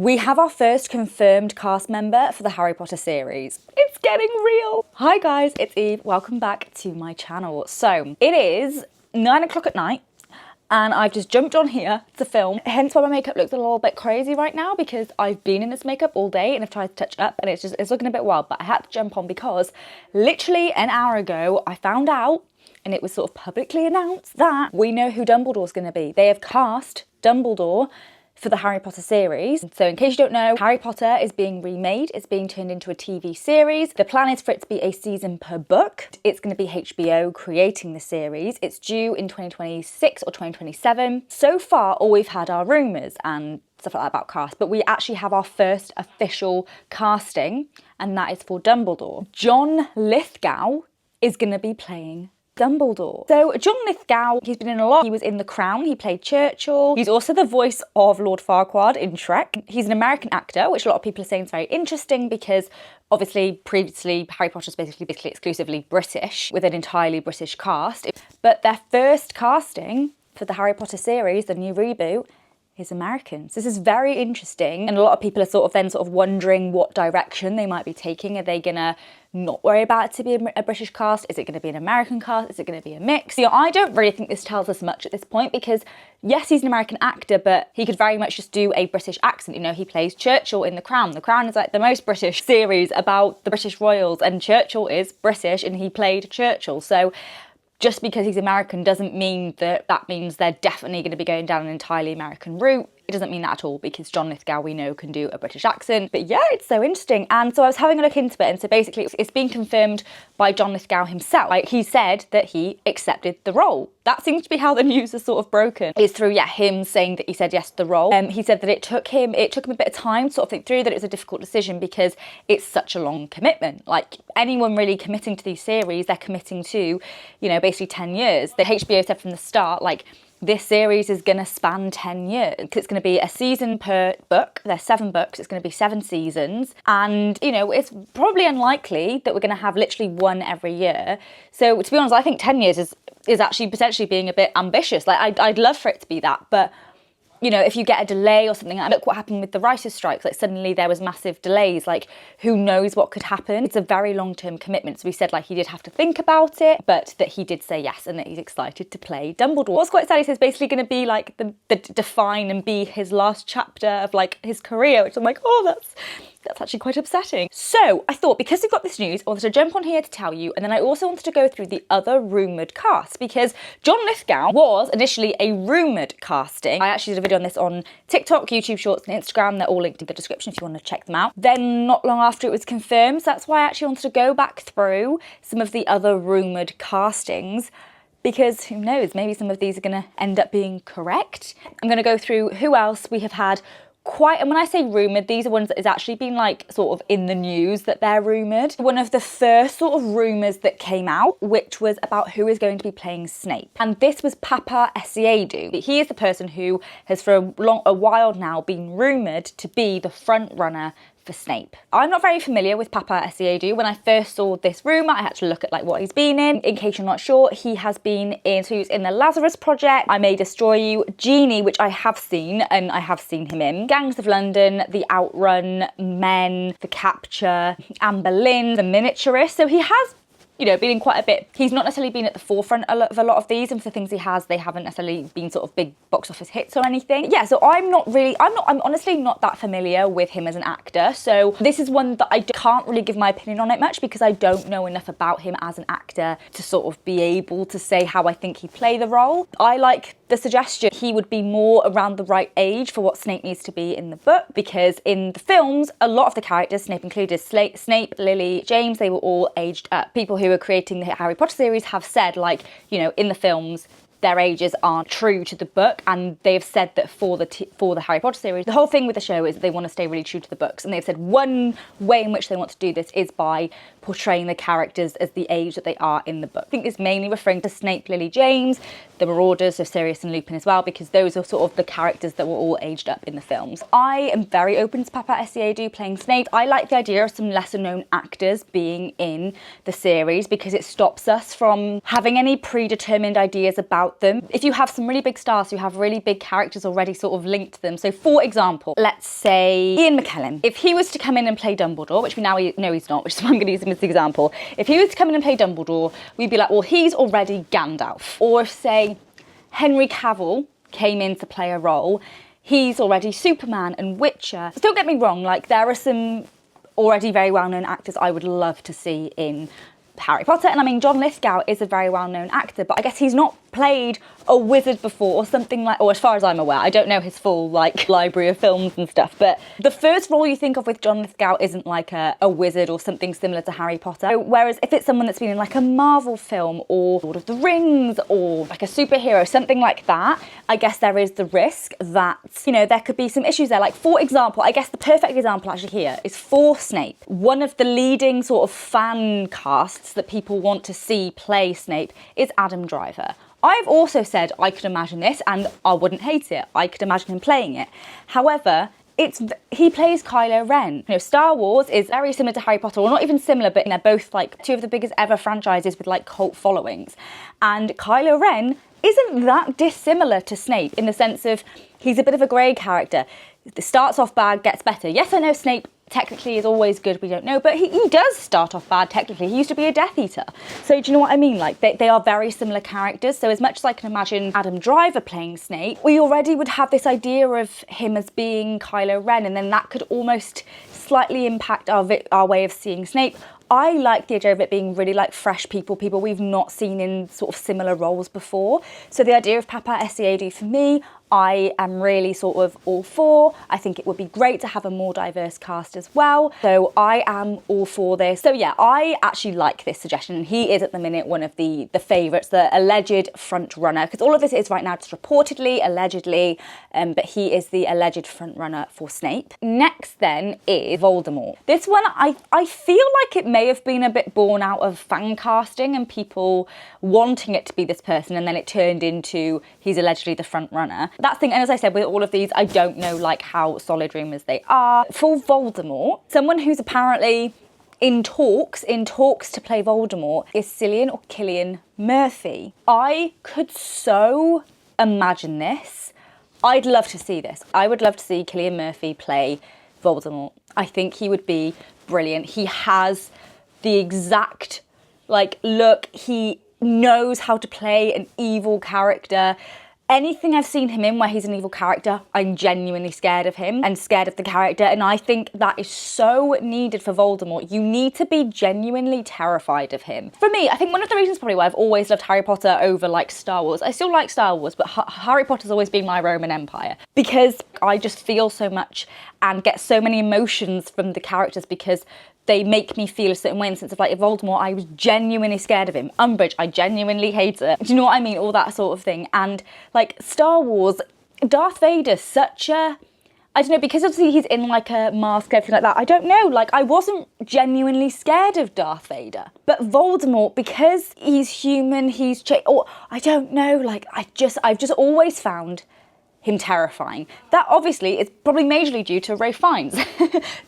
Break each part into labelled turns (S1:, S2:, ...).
S1: We have our first confirmed cast member for the Harry Potter series. It's getting real. Hi guys, it's Eve. Welcome back to my channel. So it is 9 o'clock at night and I've just jumped on here to film. Hence why my makeup looks a little bit crazy right now, because I've been in this makeup all day and I've tried to touch up and it's looking a bit wild, but I had to jump on because literally an hour ago I found out, and it was sort of publicly announced, that we know who Dumbledore's going to be. They have cast Dumbledore for the Harry Potter series. So in case you don't know, Harry Potter is being remade. It's being turned into a TV series. The plan is for it to be a season per book. It's going to be HBO creating the series. It's due in 2026 or 2027. So far, all we've had are rumours and stuff like that about cast, but we actually have our first official casting, and that is for Dumbledore. John Lithgow is going to be playing Dumbledore. So John Lithgow, he's been in a lot. He was in The Crown, he played Churchill. He's also the voice of Lord Farquaad in Shrek. He's an American actor, which a lot of people are saying is very interesting because obviously previously Harry Potter's basically exclusively British with an entirely British cast. But their first casting for the Harry Potter series, the new reboot, is American. So this is very interesting, and a lot of people are sort of wondering what direction they might be taking. Are they gonna not worry about it to be a British cast? Is it going to be an American cast? Is it going to be a mix? You know, I don't really think this tells us much at this point, because yes, he's an American actor, but he could very much just do a British accent. You know, he plays Churchill in The Crown. The Crown is like the most British series about the British royals, and Churchill is British and he played Churchill. So just because he's American doesn't mean that means they're definitely going to be going down an entirely American route. It doesn't mean that at all, because John Lithgow, we know, can do a British accent. But yeah, it's so interesting. And so I was having a look into it, and so basically it's been confirmed by John Lithgow himself. Like, he said that he accepted the role. That seems to be how the news is sort of broken, is through, him saying that he said yes to the role. He said that it took him a bit of time to sort of think through, that it was a difficult decision because it's such a long commitment. Like, anyone really committing to these series, they're committing to, you know, basically 10 years. The HBO said from the start, like, this series is going to span 10 years. It's going to be a season per book. There's 7 books. It's going to be 7 seasons. And, you know, it's probably unlikely that we're going to have literally one every year. So, to be honest, I think 10 years is actually potentially being a bit ambitious. Like, I'd love for it to be that, but you know, if you get a delay or something, like look what happened with the writers' strikes, like suddenly there was massive delays, like who knows what could happen. It's a very long-term commitment. So we said like he did have to think about it, but that he did say yes and that he's excited to play Dumbledore. What's quite sad is it's basically going to be like the define and be his last chapter of like his career, which I'm like, oh, that's actually quite upsetting. So I thought, because we've got this news, I wanted to jump on here to tell you, and then I also wanted to go through the other rumoured cast, because John Lithgow was initially a rumoured casting. I actually did a video on this on TikTok, YouTube Shorts and Instagram. They're all linked in the description if you want to check them out. Then not long after it was confirmed, so that's why I actually wanted to go back through some of the other rumoured castings, because who knows, maybe some of these are going to end up being correct. I'm going to go through who else we have had and when I say rumoured, these are ones that has actually been like sort of in the news that they're rumoured. One of the first sort of rumours that came out, which was about who is going to be playing Snape. And this was Papa Essiedu. He is the person who has for a while now been rumoured to be the front runner for Snape. I'm not very familiar with Papa Essiedu. When I first saw this rumour, I had to look at like what he's been in. In case you're not sure, he has been in, so he was in the Lazarus Project, I May Destroy You, Genie, which I have seen, and I have seen him in, Gangs of London, The Outrun, Men, The Capture, Anne Boleyn, The Miniaturist. So he has, you know, been in quite a bit. He's not necessarily been at the forefront of a lot of these, and for the things he has, they haven't necessarily been sort of big box office hits or anything. Yeah, so I'm honestly not that familiar with him as an actor. So this is one that I can't really give my opinion on it much, because I don't know enough about him as an actor to sort of be able to say how I think he'd play the role. I like the suggestion he would be more around the right age for what Snape needs to be in the book, because in the films, a lot of the characters, Snape included, Snape, Lily, James, they were all aged up. People who are creating the Harry Potter series have said, like, you know, in the films, their ages aren't true to the book, and they've said that for the Harry Potter series, the whole thing with the show is that they want to stay really true to the books, and they've said one way in which they want to do this is by portraying the characters as the age that they are in the book. I think it's mainly referring to Snape, Lily, James, the Marauders, so Sirius and Lupin as well, because those are sort of the characters that were all aged up in the films. I am very open to Papa Essiedu playing Snape. I like the idea of some lesser known actors being in the series, because it stops us from having any predetermined ideas about about them. If you have some really big stars, you have really big characters already sort of linked to them. So for example, let's say Ian McKellen. If he was to come in and play Dumbledore, which we now know he's not, which is why I'm going to use him as the example. If he was to come in and play Dumbledore, we'd be like, well, he's already Gandalf. Or if, say, Henry Cavill came in to play a role, he's already Superman and Witcher. Don't get me wrong, like there are some already very well-known actors I would love to see in Harry Potter, and I mean John Lithgow is a very well-known actor, but I guess he's not played a wizard before or something like, or as far as I'm aware, I don't know his full like library of films and stuff, but the first role you think of with John Lithgow isn't like a wizard or something similar to Harry Potter. Whereas if it's someone that's been in like a Marvel film or Lord of the Rings or like a superhero, something like that, I guess there is the risk that, you know, there could be some issues there. Like for example, I guess the perfect example actually here is for Snape. One of the leading sort of fan casts that people want to see play Snape is Adam Driver. I've also said I could imagine this and I wouldn't hate it. I could imagine him playing it. However, he plays Kylo Ren. You know, Star Wars is very similar to Harry Potter, or not even similar, but they're both like two of the biggest ever franchises with like cult followings. And Kylo Ren isn't that dissimilar to Snape in the sense of he's a bit of a grey character. It starts off bad, gets better. Yes, I know Snape technically is always good, we don't know, but he does start off bad technically. He used to be a Death Eater. So do you know what I mean? Like they are very similar characters. So as much as I can imagine Adam Driver playing Snape, we already would have this idea of him as being Kylo Ren, and then that could almost slightly impact our way of seeing Snape. I like the idea of it being really like fresh people we've not seen in sort of similar roles before. So the idea of Papa Essiedu for me, I am really sort of all for. I think it would be great to have a more diverse cast as well. So I am all for this. So yeah, I actually like this suggestion. And he is at the minute one of the favourites, the alleged front runner, because all of this is right now just reportedly, allegedly, but he is the alleged front runner for Snape. Next then is Voldemort. This one, I feel like it may have been a bit born out of fan casting and people wanting it to be this person, and then it turned into he's allegedly the front runner. That's the thing, and as I said, with all of these, I don't know like how solid rumours they are. For Voldemort, someone who's apparently in talks to play Voldemort is Cillian Murphy. I could so imagine this. I'd love to see this. I would love to see Cillian Murphy play Voldemort. I think he would be brilliant. He has the exact like look. He knows how to play an evil character. Anything I've seen him in where he's an evil character, I'm genuinely scared of him and scared of the character. And I think that is so needed for Voldemort. You need to be genuinely terrified of him. For me, I think one of the reasons probably why I've always loved Harry Potter over like Star Wars, I still like Star Wars, but Harry Potter's always been my Roman Empire because I just feel so much and get so many emotions from the characters because they make me feel a certain way in the sense of like, Voldemort, I was genuinely scared of him. Umbridge, I genuinely hate her. Do you know what I mean? All that sort of thing. And like Star Wars, Darth Vader, such a, I don't know, because obviously he's in like a mask, everything like that. I don't know, like I wasn't genuinely scared of Darth Vader. But Voldemort, because he's human, or I don't know, like I've just always found him terrifying. That obviously is probably majorly due to Ralph Fiennes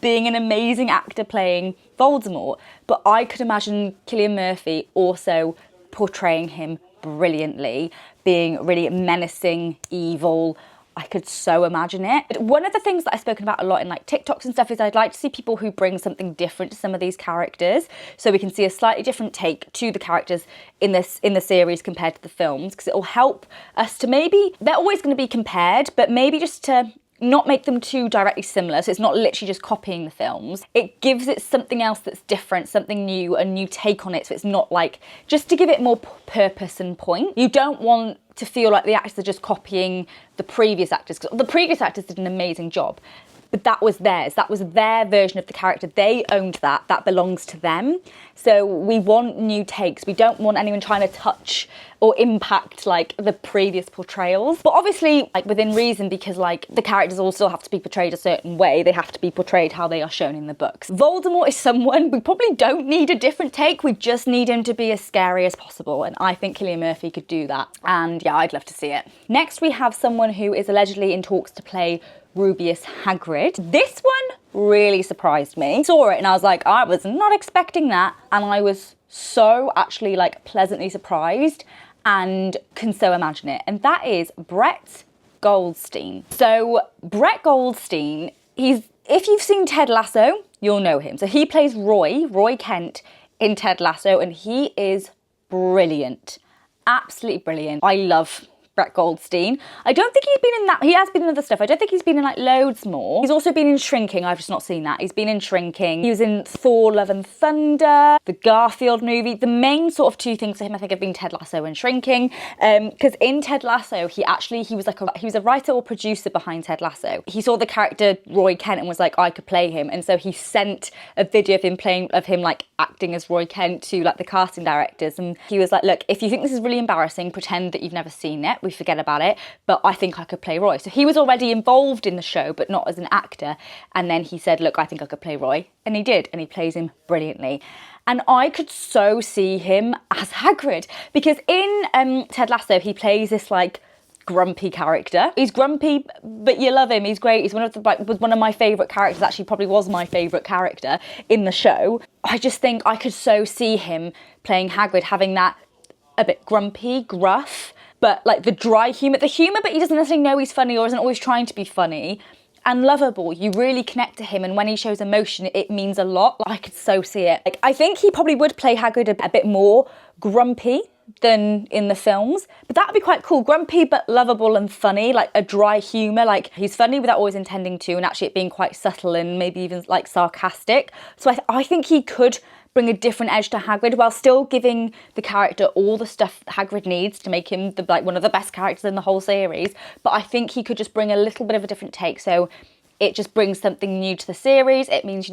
S1: being an amazing actor playing Voldemort, but I could imagine Cillian Murphy also portraying him brilliantly, being really menacing, evil. I could so imagine it. One of the things that I've spoken about a lot in like TikToks and stuff is I'd like to see people who bring something different to some of these characters, so we can see a slightly different take to the characters in the series compared to the films, because it'll help us to maybe, they're always going to be compared, but maybe just to not make them too directly similar, so it's not literally just copying the films. It gives it something else that's different, something new, a new take on it, so it's not like, just to give it more purpose and point. You don't want to feel like the actors are just copying the previous actors, because the previous actors did an amazing job, but that was theirs. That was their version of the character. They owned that. That belongs to them. So we want new takes. We don't want anyone trying to touch or impact like the previous portrayals. But obviously like within reason, because like the characters all still have to be portrayed a certain way. They have to be portrayed how they are shown in the books. Voldemort is someone we probably don't need a different take. We just need him to be as scary as possible. And I think Cillian Murphy could do that. And yeah, I'd love to see it. Next, we have someone who is allegedly in talks to play Rubius Hagrid. This one really surprised me. I saw it and I was like, I was not expecting that. And I was so actually like pleasantly surprised and can so imagine it. And that is Brett Goldstein. So Brett Goldstein, if you've seen Ted Lasso, you'll know him. So he plays Roy Kent in Ted Lasso, and he is brilliant. Absolutely brilliant. I love Brett Goldstein. I don't think he's been in that. He has been in other stuff. I don't think he's been in like loads more. He's also been in Shrinking. I've just not seen that. He's been in Shrinking. He was in Thor: Love and Thunder, the Garfield movie. The main sort of two things for him, I think, have been Ted Lasso and Shrinking. Because in Ted Lasso, he was a writer or producer behind Ted Lasso. He saw the character Roy Kent and was like, I could play him. And so he sent a video of him like acting as Roy Kent to like the casting directors. And he was like, look, if you think this is really embarrassing, pretend that you've never seen it. We forget about it, but I think I could play Roy. So he was already involved in the show, but not as an actor. And then he said, look, I think I could play Roy. And he did, and he plays him brilliantly. And I could so see him as Hagrid, because in Ted Lasso, he plays this like grumpy character. He's grumpy, but you love him. He's great. He's was one of my favourite characters. Actually, probably was my favourite character in the show. I just think I could so see him playing Hagrid, having that a bit grumpy, gruff, but like the dry humour, but he doesn't necessarily know he's funny or isn't always trying to be funny, and lovable. You really connect to him, and when he shows emotion, it means a lot. I could so see it. Like, I think he probably would play Hagrid a bit more grumpy than in the films, but that would be quite cool. Grumpy but lovable and funny, like a dry humour. Like, he's funny without always intending to, and actually it being quite subtle and maybe even like sarcastic. So I think he could bring a different edge to Hagrid while still giving the character all the stuff Hagrid needs to make him one of the best characters in the whole series. But I think he could just bring a little bit of a different take. So it just brings something new to the series. It means,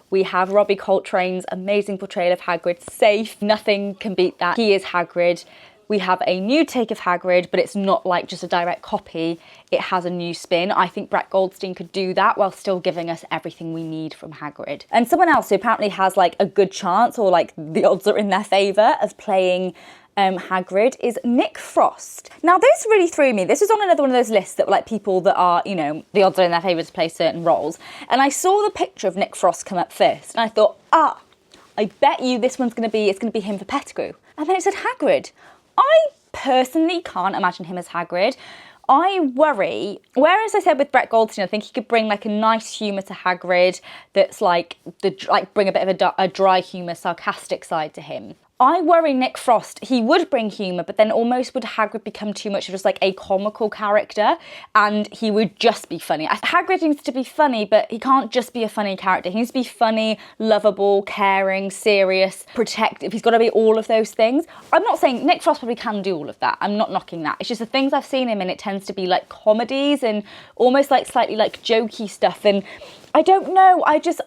S1: we have Robbie Coltrane's amazing portrayal of Hagrid. Safe. Nothing can beat that. He is Hagrid. We have a new take of Hagrid, but it's not like just a direct copy. It has a new spin. I think Brett Goldstein could do that while still giving us everything we need from Hagrid. And someone else who apparently has like a good chance, or like the odds are in their favour of playing Hagrid, is Nick Frost. Now this really threw me. This was on another one of those lists that were like people that are, the odds are in their favour to play certain roles. And I saw the picture of Nick Frost come up first, and I thought, I bet you this one's going to be him for Pettigrew. And then it said Hagrid. I personally can't imagine him as Hagrid. I worry, whereas I said with Brett Goldstein, I think he could bring like a nice humour to Hagrid that's bring a bit of a dry humour, sarcastic side to him. I worry Nick Frost, he would bring humour, but then almost would Hagrid become too much of just like a comical character, and he would just be funny. Hagrid needs to be funny, but he can't just be a funny character. He needs to be funny, lovable, caring, serious, protective. He's got to be all of those things. I'm not saying Nick Frost probably can do all of that. I'm not knocking that. It's just the things I've seen him in, it tends to be like comedies and almost like slightly like jokey stuff. And I don't know, I just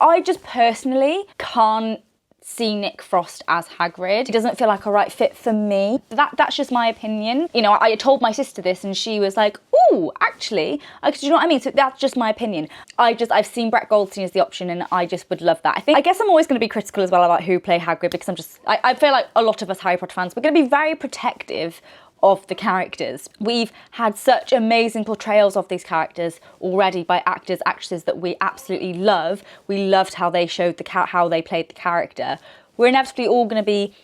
S1: personally can't see Nick Frost as Hagrid. He doesn't feel like a right fit for me. That's just my opinion. I told my sister this and she was like, ooh, actually, do you know what I mean? So that's just my opinion. I've seen Brett Goldstein as the option, and I just would love that. I guess I'm always going to be critical as well about who play Hagrid, because I feel like a lot of us Harry Potter fans, we're going to be very protective of the characters. We've had such amazing portrayals of these characters already by actors, actresses that we absolutely love. We loved how they showed how they played the character. We're inevitably all going to be,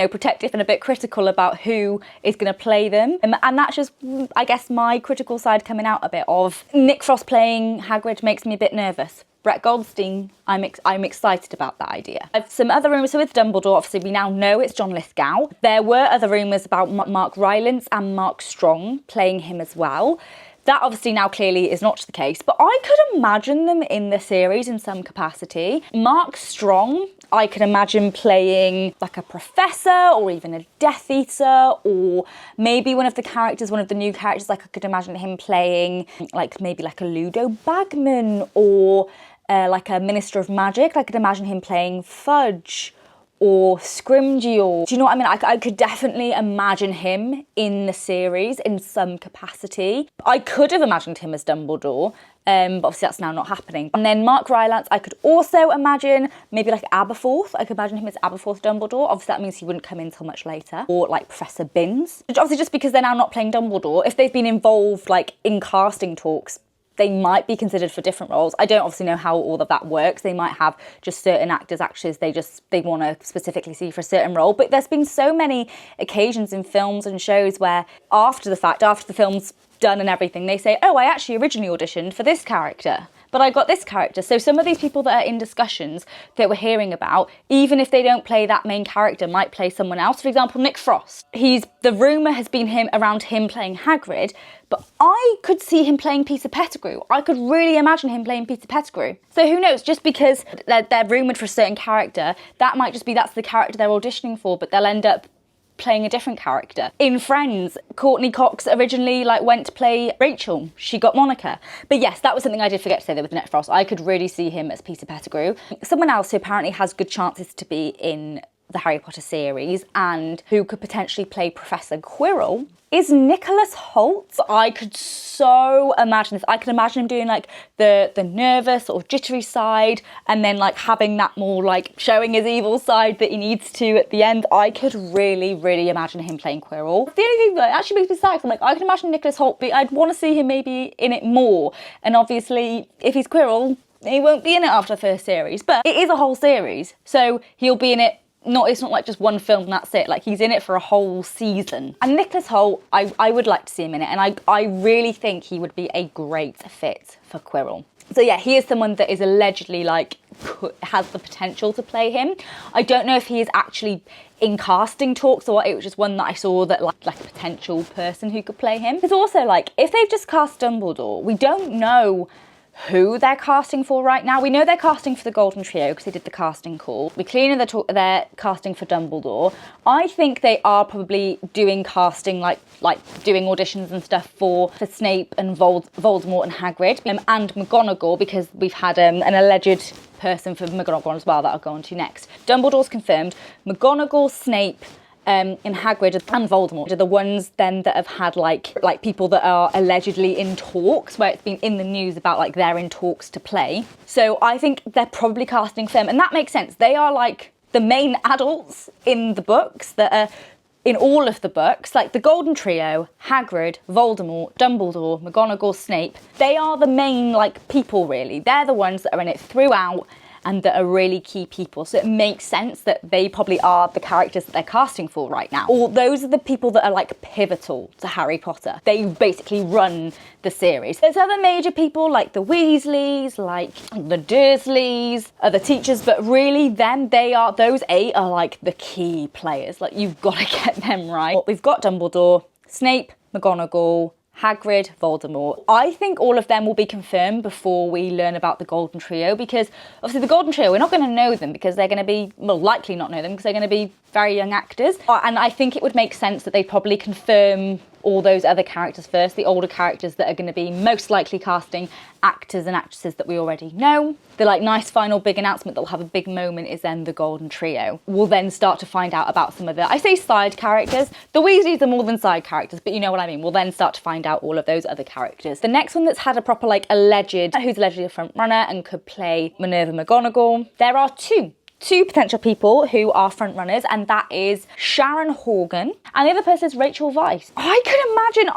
S1: protective and a bit critical about who is going to play them. And that's just, I guess, my critical side coming out a bit of Nick Frost playing Hagrid makes me a bit nervous. Brett Goldstein, I'm excited about that idea. I've some other rumours. So with Dumbledore, obviously we now know it's John Lithgow. There were other rumours about Mark Rylance and Mark Strong playing him as well. That obviously now clearly is not the case, but I could imagine them in the series in some capacity. Mark Strong, I could imagine playing like a professor or even a Death Eater, or maybe one of the new characters, like I could imagine him playing like maybe like a Ludo Bagman or like a Minister of Magic. I could imagine him playing Fudge or Scrimgeour. Do you know what I mean? I could definitely imagine him in the series in some capacity. I could have imagined him as Dumbledore, but obviously that's now not happening. And then Mark Rylance, I could also imagine maybe like Aberforth. I could imagine him as Aberforth Dumbledore. Obviously that means he wouldn't come in till much later. Or like Professor Binns. Obviously just because they're now not playing Dumbledore, if they've been involved like in casting talks, they might be considered for different roles. I don't obviously know how all of that works. They might have just certain actors, actresses they want to specifically see for a certain role. But there's been so many occasions in films and shows where after the fact, after the film's done and everything, they say, oh, I actually originally auditioned for this character, but I got this character. So some of these people that are in discussions that we're hearing about, even if they don't play that main character, might play someone else. For example, Nick Frost. The rumour has been around him playing Hagrid, but I could see him playing Peter Pettigrew. I could really imagine him playing Peter Pettigrew. So who knows, just because they're rumoured for a certain character, that might just be that's the character they're auditioning for, but they'll end up playing a different character. In Friends, Courtney Cox originally went to play Rachel. She got Monica. But yes, that was something I did forget to say there with Nick Frost. I could really see him as Peter Pettigrew. Someone else who apparently has good chances to be in the Harry Potter series and who could potentially play Professor Quirrell is Nicholas Hoult. I could so imagine this. I could imagine him doing the nervous or jittery side and then having that more showing his evil side that he needs to at the end. I could really, really imagine him playing Quirrell. The only thing that actually makes me sad is I can imagine Nicholas Hoult, but I'd want to see him maybe in it more. And obviously, if he's Quirrell, he won't be in it after the first series. But it is a whole series, so he'll be in it. It's not just one film and that's it. He's in it for a whole season. And Nicholas Hoult, I would like to see him in it, and I really think he would be a great fit for Quirrell. So yeah, he is someone that is allegedly has the potential to play him. I don't know if he is actually in casting talks or what. It was just one that I saw that like a potential person who could play him. Because also if they've just cast Dumbledore, we don't know who they're casting for right now. We know they're casting for the Golden Trio because they did the casting call. We clearly know they're casting for Dumbledore. I think they are probably doing casting, like doing auditions and stuff for Snape and Voldemort and Hagrid and McGonagall, because we've had an alleged person for McGonagall as well that I'll go on to next. Dumbledore's confirmed. McGonagall, Snape, and Hagrid and Voldemort are the ones then that have had like people that are allegedly in talks, where it's been in the news about they're in talks to play. So I think they're probably casting for them, and that makes sense. They are the main adults in the books that are in all of the books, the Golden Trio, Hagrid, Voldemort, Dumbledore, McGonagall, Snape. They are the main people really. They're the ones that are in it throughout and that are really key people. So it makes sense that they probably are the characters that they're casting for right now. Or those are the people that are pivotal to Harry Potter. They basically run the series. There's other major people like the Weasleys, the Dursleys, other teachers, but really those 8 are the key players. You've got to get them right. We've got Dumbledore, Snape, McGonagall, Hagrid, Voldemort. I think all of them will be confirmed before we learn about the Golden Trio, because obviously the Golden Trio, we're not going to know them because they're going to be, likely not know them because they're going to be very young actors. And I think it would make sense that they'd probably confirm all those other characters first, the older characters that are going to be most likely casting actors and actresses that we already know. The nice final big announcement that will have a big moment is then the Golden Trio. We'll then start to find out about some of the, I say side characters, the Weasleys are more than side characters, but you know what I mean. We'll then start to find out all of those other characters. The next one that's had a proper who's allegedly a front runner and could play Minerva McGonagall. There are two potential people who are front runners, and that is Sharon Horgan, and the other person is Rachel Weisz. I could imagine,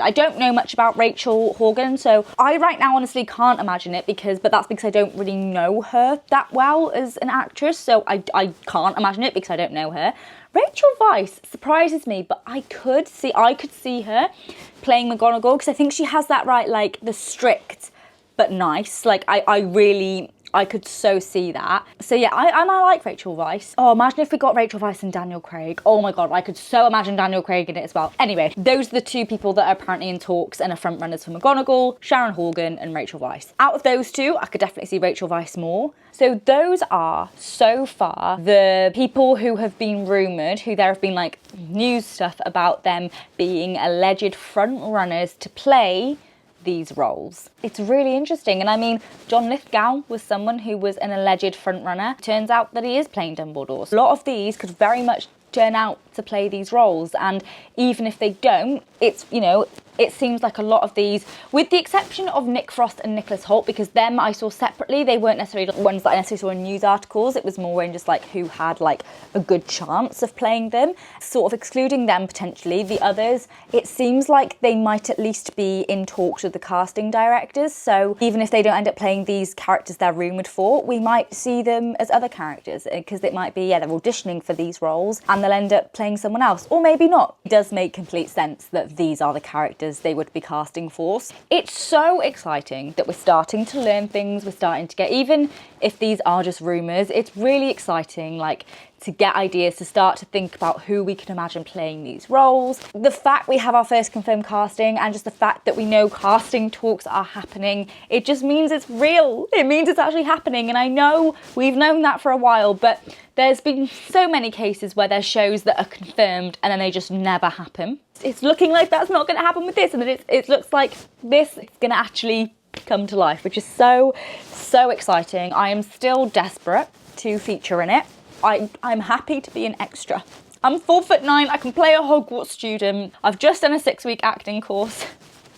S1: I don't know much about Rachel Horgan, so I right now honestly can't imagine it but that's because I don't really know her that well as an actress, so I can't imagine it because I don't know her. Rachel Weisz surprises me, but I could see her playing McGonagall because I think she has that the strict but nice. I could so see that. So yeah, I like Rachel Weisz. Oh, imagine if we got Rachel Weisz and Daniel Craig. Oh my God, I could so imagine Daniel Craig in it as well. Anyway, those are the 2 people that are apparently in talks and are front runners for McGonagall, Sharon Horgan and Rachel Weisz. Out of those 2, I could definitely see Rachel Weisz more. So those are, so far, the people who have been rumoured, who there have been news stuff about them being alleged front runners to play these roles. It's really interesting, and I mean, John Lithgow was someone who was an alleged frontrunner. Turns out that he is playing Dumbledore. A lot of these could very much turn out to play these roles, and even if they don't, it's, It seems like a lot of these, with the exception of Nick Frost and Nicholas Hoult, because them I saw separately, they weren't necessarily ones that I necessarily saw in news articles. It was more in just like who had like a good chance of playing them. Sort of excluding them potentially, the others, it seems like they might at least be in talks with the casting directors. So even if they don't end up playing these characters they're rumoured for, we might see them as other characters, because it might be, yeah, they're auditioning for these roles and they'll end up playing someone else, or maybe not. It does make complete sense that these are the characters they would be casting for. It's so exciting that we're starting to learn things, we're starting to get, even if these are just rumours, it's really exciting, like, to get ideas, to start to think about who we can imagine playing these roles. The fact we have our first confirmed casting, and just the fact that we know casting talks are happening, it just means it's real. It means it's actually happening. And I know we've known that for a while, but there's been so many cases where there's shows that are confirmed and then they just never happen. It's looking like that's not going to happen with this, and that it looks like this is going to actually come to life, which is so exciting. I am still desperate to feature in it. I'm happy to be an extra. I'm 4'9", I can play a Hogwarts student. I've just done a 6-week acting course.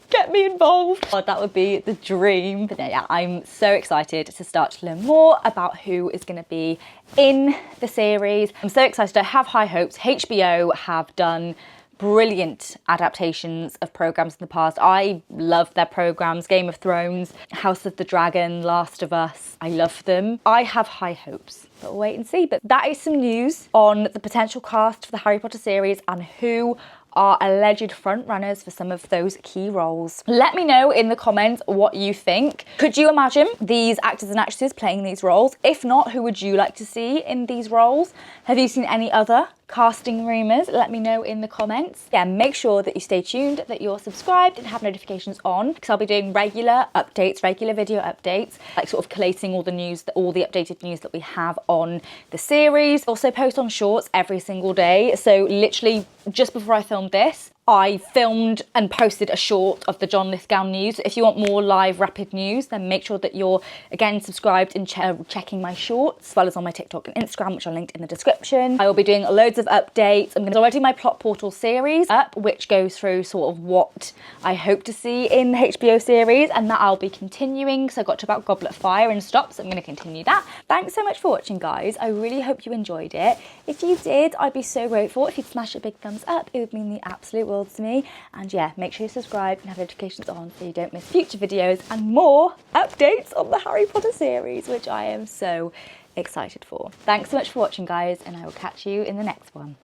S1: Get me involved. God, that would be the dream. But yeah, I'm so excited to start to learn more about who is going to be in the series. I'm so excited. I have high hopes. HBO have done brilliant adaptations of programmes in the past. I love their programmes. Game of Thrones, House of the Dragon, Last of Us. I love them. I have high hopes, but we'll wait and see. But that is some news on the potential cast for the Harry Potter series and who are alleged front runners for some of those key roles. Let me know in the comments what you think. Could you imagine these actors and actresses playing these roles? If not, who would you like to see in these roles? Have you seen any other casting rumours? Let me know in the comments. Yeah, make sure that you stay tuned, that you're subscribed and have notifications on, because I'll be doing regular updates, regular video updates, like sort of collating all the news, all the updated news that we have on the series. Also post on shorts every single day. So literally just before I filmed this, I filmed and posted a short of the John Lithgow news. If you want more live rapid news, then make sure that you're again subscribed and checking my shorts, as well as on my TikTok and Instagram, which are linked in the description. I will be doing loads of updates. There's already my plot portal series up, which goes through sort of what I hope to see in the HBO series, and that I'll be continuing. So I got to about Goblet of Fire and stopped, so I'm going to continue that. Thanks so much for watching, guys. I really hope you enjoyed it. If you did, I'd be so grateful if you'd smash a big thumbs up. It would mean the absolute world to me. And yeah, make sure you subscribe and have notifications on so you don't miss future videos and more updates on the Harry Potter series, which I am so excited for. Thanks so much for watching, guys, and I will catch you in the next one.